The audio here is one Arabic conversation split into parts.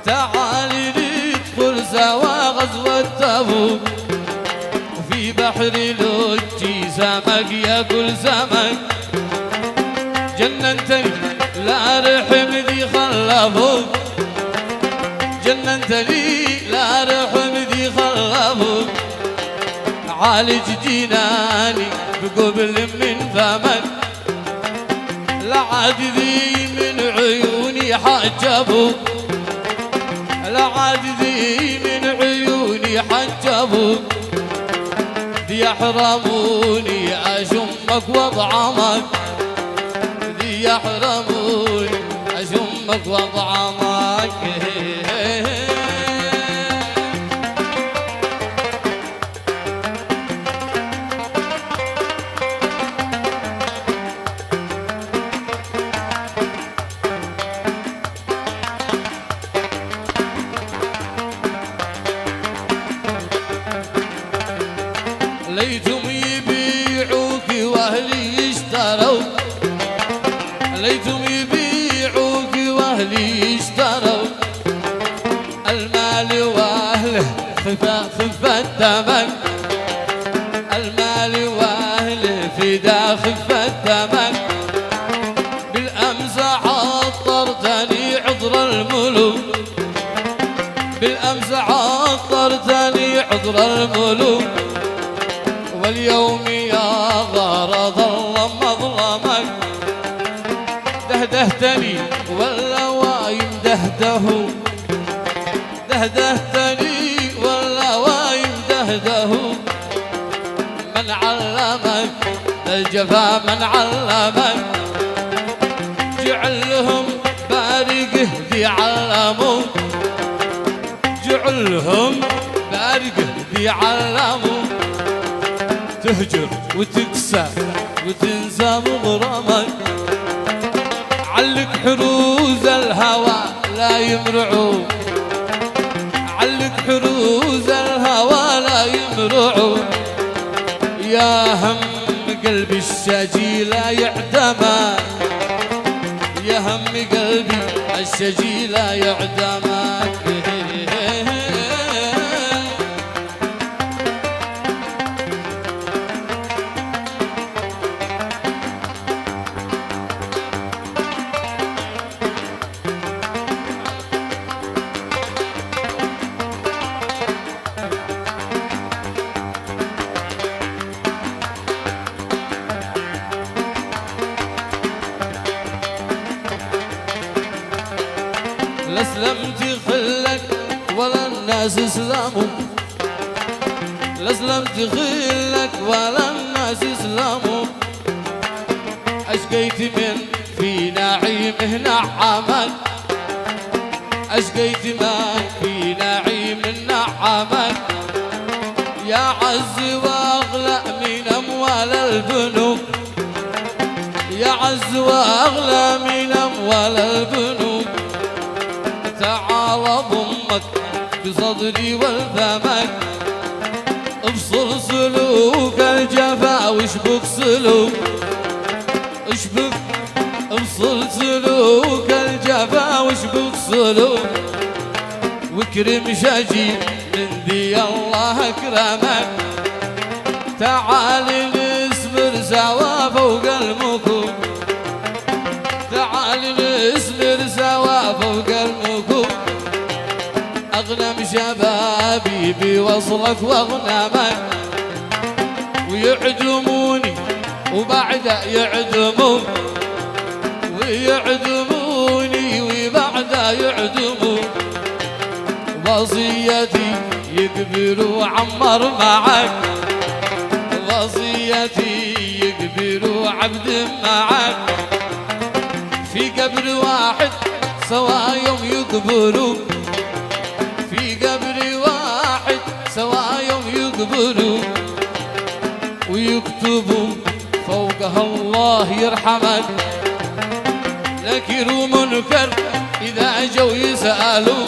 تعالي ندخل سوا غزوة تبوك، وفي بحر لجي سمك ياكل سمك. جننتني لا رحم ذي خلفوك، جننتني لا رحم ذي خلفوك. عالج جناني بقبل من فمك، لعاد ذي من عيوني حجبوك، لعاد ذي من عيوني حجبوك. ذي يحرموني أشمك وأطعمك، ذي يحرموني أشمك وأطعمك. ليتم يبيعوك واهلي يشتروا، ليتم يبيعوك واهلي يشتروا. المال واهله خفة دمك، المال واهله فدا خفة دمك. بالأمس عطرتني عطر الملوك، بالأمس عطرتني عطر الملوك. واليوم يا غرض الله مظلمك، دهدهتني واللوايم دهده، دهدهتني واللوايم دهده. من علمك الجفا من علمك، جعلهم بارقه ذي علموا، جعلهم بارقه ذي علموا. تهجر وتكسى وتنسى مغرمك، علق حروز الهوى لا يمرعوا، علق حروز الهوى لا يمرعوا. يا هم قلبي الشجي لا يعدمك، يا هم قلبي الشجي لا يعدمك. لا سلمت خلك ولا الناس اسلموا، لا سلمت خلك ولا الناس اسلموا. اشقيت من في نعيمه نعمك، اشقيت من في نعيم نعمك. يا عز واغلى من اموال البنوك، يا عز واغلى من اموال البنوك. تعال ضمك بصدري والفمك، افصل سلوك الجفا واشبك سلوك، اشبك افصل سلوك الجفا واشبك سلوك. واكرم شجي من ذي الله اكرمك، تعال نسمر سوا فوق المكوك، تعال نسمر سوا فوق المكوك. أغنم شبابي بوصلك واغنمك، ويعدموني وبعد يعدمون، ويعدموني وبعد يعدمون. وصيتي يقبل وعمر معك، وصيتي يقبل عبد معك. في قبر واحد سوا يوم يقبلوا، في قبر واحد سوا يوم يقبلوا. ويكتبوا فوقها الله يرحمك، نكر ومنكر إذا جو يسألوا،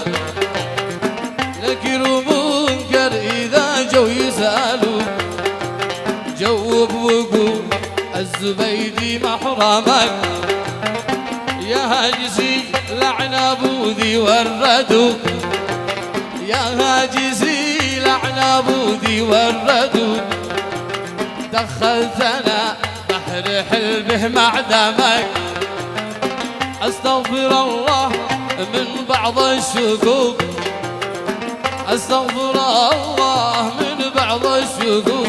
نكر ومنكر إذا جو يسألوا. جوب وقول الزبيدي محرمك، يا هاجسي لعنب ذي والردود يا هاجسي لعنب ذي والردود دخلتنا بحر حلمه مع دمك استغفر الله من بعض الشكوك استغفر الله من بعض الشكوك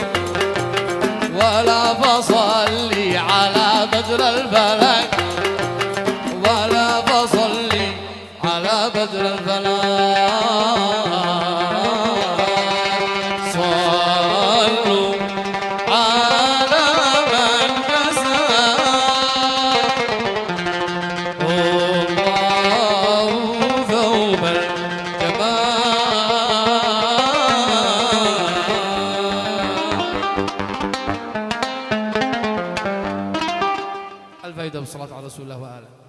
ولا بصلي على بدر الفلك ولا بصلي على بدر الفلك صلوا على من كساه الله ثوب الجمال. الفائدة بالصلاة على رسول الله وآله.